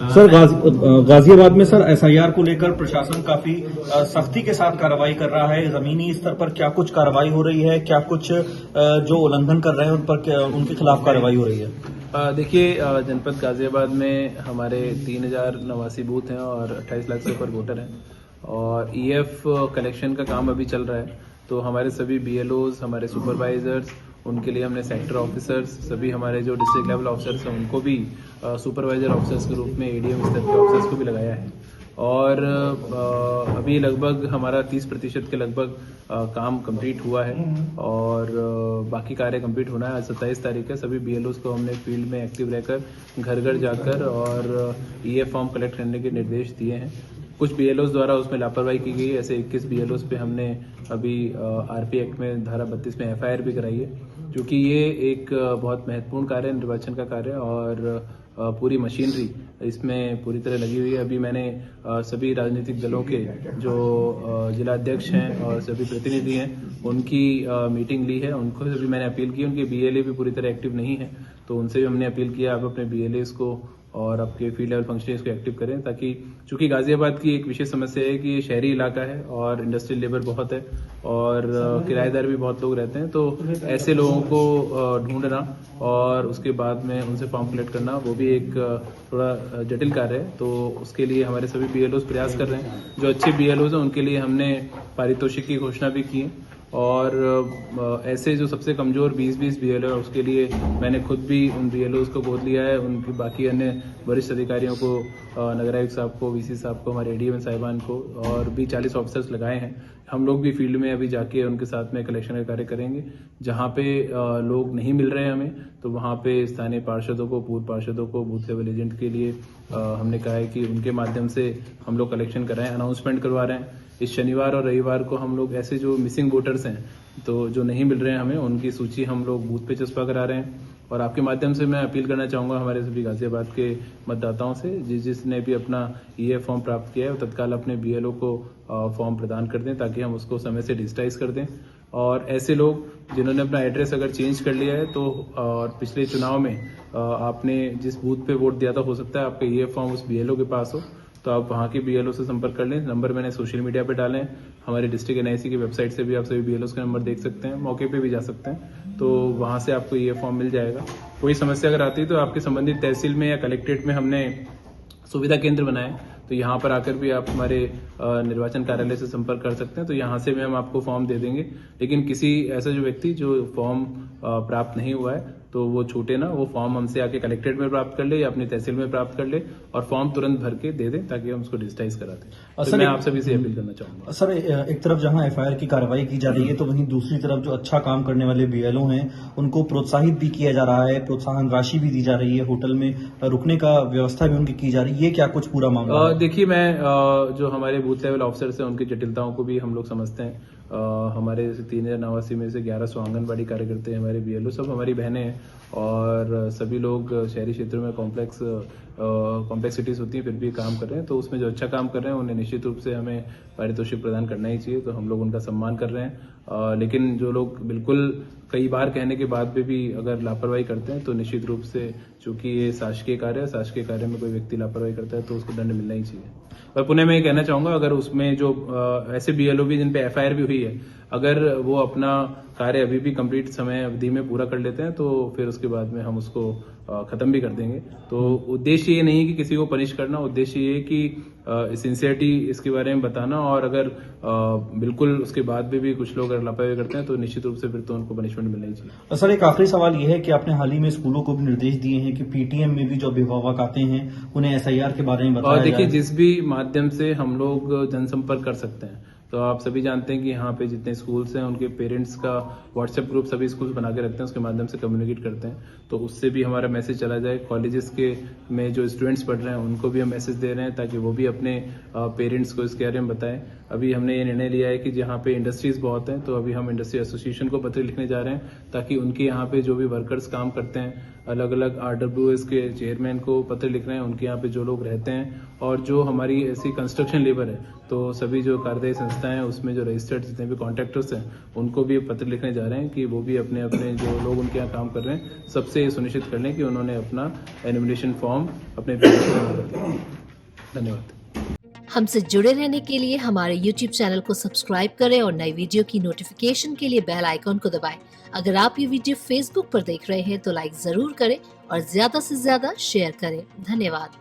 Sir Ghaziabad में sir SIR को लेकर प्रशासन काफी सख्ती के साथ कार्रवाई कर रहा है। जमीनी स्तर पर क्या कुछ कार्रवाई हो रही है, क्या कुछ जो उल्लंघन कर रहे हैं उन पर उनके खिलाफ कार्रवाई हो रही है? देखिए, जनपद गाजियाबाद में हमारे 3089 बूथ हैं और 28 लाख से ऊपर वोटर हैं और ईएफ कलेक्शन का काम अभी चल रहा है। तो हमारे सभी बीएलओज, हमारे सुपरवाइजर्स, उनके लिए हमने सेक्टर ऑफिसर्स, सभी हमारे जो डिस्ट्रिक्ट लेवल ऑफिसर्स हैं उनको भी सुपरवाइजर ऑफिसर्स के रूप में एडीएम स्तर के ऑफिसर्स को भी लगाया है। और अभी लगभग हमारा 30% के लगभग काम कंप्लीट हुआ है और बाकी कार्य कंप्लीट होना है। आज 27 तारीख है। सभी बीएलओस को हमने फील्ड में एक्टिव रहकर घर घर जाकर और ईए फॉर्म कलेक्ट करने के निर्देश दिए हैं। कुछ बीएलओस द्वारा उसमें लापरवाही की गई। ऐसे 21 बीएलओस पे हमने अभी आरपी एक्ट में धारा 32 में एफआईआर भी कराई है, क्योंकि ये एक बहुत महत्वपूर्ण कार्य है, निर्वाचन का कार्य, और पूरी मशीनरी इसमें पूरी तरह लगी हुई है। अभी मैंने सभी राजनीतिक दलों के जो जिला अध्यक्ष हैं और सभी प्रतिनिधि हैं उनकी मीटिंग ली है। उनको भी मैंने अपील की। उनके बीएलए भी पूरी तरह एक्टिव नहीं है, तो उनसे भी हमने अपील किया आप अपने बीएलए को और आपके फील्ड लेवल फंक्शनरीज को एक्टिव करें, ताकि चूंकि गाजियाबाद की एक विशेष समस्या है कि ये शहरी इलाका है और इंडस्ट्रियल लेबर बहुत है और किराएदार भी बहुत लोग रहते हैं। तो ऐसे लोगों को ढूंढना और उसके बाद में उनसे फॉर्म कलेक्ट करना वो भी एक थोड़ा जटिल कार्य है। तो उसके लिए हमारे सभी बीएलओज प्रयास कर रहे हैं। जो अच्छे बीएलओज हैं उनके लिए हमने पारितोषिक की घोषणा भी की है और ऐसे जो सबसे कमजोर 20-20 बीएलओ है उसके लिए मैंने खुद भी उन बीएलओ को गोद लिया है। उनकी बाकी अन्य वरिष्ठ अधिकारियों को, नगर आयुक्त साहब को, वीसी साहब को, हमारे एडीएम साहिबान को और भी 40 ऑफिसर्स लगाए हैं। हम लोग भी फील्ड में अभी जाके उनके साथ में कलेक्शन का कार्य करेंगे। जहां पे लोग नहीं मिल रहे हैं हमें, तो वहां पे स्थानीय पार्षदों को, पूर्व पार्षदों को, बूथ लेवल एजेंट के लिए हमने कहा है कि उनके माध्यम से हम लोग कलेक्शन कराएं। अनाउंसमेंट करवा रहे हैं। इस शनिवार और रविवार को हम लोग ऐसे जो मिसिंग वोटर्स हैं, तो जो नहीं मिल रहे हैं हमें, उनकी सूची हम लोग बूथ पे चस्पा करा रहे हैं। और आपके माध्यम से मैं अपील करना चाहूंगा हमारे सभी गाजियाबाद के मतदाताओं से, जिसने भी अपना ईए फॉर्म प्राप्त किया है वो तत्काल अपने बीएलओ को फॉर्म प्रदान कर दें, ताकि हम उसको समय से डिजिटाइज कर दें। और ऐसे लोग जिन्होंने अपना एड्रेस अगर चेंज कर लिया है, तो और पिछले चुनाव में आपने जिस बूथ पे वोट दिया था, हो सकता है आपका ईए फॉर्म उस बीएलओ के पास हो, तो आप वहां के बीएलओ से संपर्क कर लें। नंबर मैंने सोशल मीडिया पे डाले हैं। हमारे डिस्ट्रिक्ट एनआईसी की वेबसाइट से भी आप सभी बीएलओ के नंबर देख सकते हैं। मौके पे भी जा सकते हैं, तो वहां से आपको ये फॉर्म मिल जाएगा। कोई समस्या अगर आती है तो आपके संबंधित तहसील में या कलेक्ट्रेट में हमने सुविधा केंद्र बनाए, तो यहाँ पर आकर भी आप हमारे निर्वाचन कार्यालय से संपर्क कर सकते हैं। तो यहाँ से भी हम आपको फॉर्म दे देंगे। लेकिन किसी ऐसा जो व्यक्ति जो फॉर्म प्राप्त नहीं हुआ है, तो वो छूटे ना, वो फॉर्म हमसे आके कलेक्ट्रेट में प्राप्त कर ले या अपनी तहसील में प्राप्त कर ले और फॉर्म तुरंत भर के दे दें, ताकि हम उसको डिजिटाइज करा दें। तो मैं आप सभी से अपील करना चाहूंगा। सर, एक तरफ जहां एफआईआर की कार्रवाई की जा रही है, तो वहीं दूसरी तरफ जो अच्छा काम करने वाले बीएलओ हैं उनको प्रोत्साहित भी किया जा रहा है, प्रोत्साहन राशि भी दी जा रही है, होटल में रुकने का व्यवस्था भी उनकी की जा रही है। ये क्या कुछ पूरा मामला है? देखिए, मैं जो हमारे बूथ लेवल ऑफिसर्स हैं उनकी जटिलताओं को भी हम लोग समझते हैं। हमारे 3089 में से 1100 आंगनबाड़ी कार्यकर्ते हैं, हमारे बीएलओ सब हमारी बहनें हैं और सभी लोग शहरी क्षेत्रों में कॉम्प्लेक्सिटीज होती हैं, फिर भी काम कर रहे हैं। तो उसमें जो अच्छा काम कर रहे हैं उन्हें निश्चित रूप से हमें पारितोषिक प्रदान करना ही चाहिए, तो हम लोग उनका सम्मान कर रहे हैं। लेकिन जो लोग बिल्कुल कई बार कहने के बाद भी अगर लापरवाही करते हैं, तो निश्चित रूप से, चूंकि ये शासकीय कार्य है, शासकीय कार्य में कोई व्यक्ति लापरवाही करता है तो उसको दंड मिलना ही चाहिए। और पुनः मैं ये कहना चाहूंगा, अगर उसमें जो ऐसे बीएलओ भी जिन पे एफआईआर भी हुई है, अगर वो अपना कार्य अभी भी कंप्लीट समय अवधि में पूरा कर लेते हैं, तो फिर उसके बाद में हम उसको खत्म भी कर देंगे। तो उद्देश्य ये नहीं है कि किसी को पनिश करना, उद्देश्य ये है कि सिंसियरिटी इसके बारे में बताना, और अगर बिल्कुल उसके बाद भी कुछ लोग अगर लापरवाही करते हैं, तो निश्चित रूप से फिर तो उनको पनिशमेंट मिलना ही चाहिए। सर, एक आखिरी सवाल ये है कि आपने हाल ही में स्कूलों को भी निर्देश दिए हैं कि पीटीएम में भी जो अभिभावक आते हैं उन्हें एसआईआर के बारे में बताया जाए। देखिए, जिस भी माध्यम से हम लोग जनसंपर्क कर सकते हैं, तो आप सभी जानते हैं कि यहाँ पे जितने स्कूल्स हैं उनके पेरेंट्स का व्हाट्सएप ग्रुप सभी स्कूल्स बना के रखते हैं, उसके माध्यम से कम्युनिकेट करते हैं, तो उससे भी हमारा मैसेज चला जाए। कॉलेजेस के में जो स्टूडेंट्स पढ़ रहे हैं उनको भी हम मैसेज दे रहे हैं, ताकि वो भी अपने पेरेंट्स को इसके बारे में बताएं। अभी हमने ये निर्णय लिया है कि जहाँ पे इंडस्ट्रीज बहुत हैं, तो अभी हम इंडस्ट्री एसोसिएशन को पत्र लिखने जा रहे हैं, ताकि उनके यहाँ पे जो भी वर्कर्स काम करते हैं अलग अलग RWS के चेयरमैन को पत्र लिख रहे हैं, उनके यहाँ पे जो लोग रहते हैं और जो हमारी ऐसी कंस्ट्रक्शन लेबर है, तो सभी जो कार्यदायी संस्थाएं हैं उसमें जो रजिस्टर्ड जितने भी कॉन्ट्रैक्टर्स हैं उनको भी पत्र लिखने जा रहे हैं कि वो भी अपने अपने जो लोग उनके यहाँ काम कर रहे हैं सबसे ये सुनिश्चित कर लें कि उन्होंने अपना एनुमरेशन फॉर्म अपने धन्यवाद। हमसे जुड़े रहने के लिए हमारे YouTube चैनल को सब्सक्राइब करें और नई वीडियो की नोटिफिकेशन के लिए बेल आइकॉन को दबाएं। अगर आप ये वीडियो Facebook पर देख रहे हैं तो लाइक जरूर करें और ज्यादा से ज्यादा शेयर करें। धन्यवाद।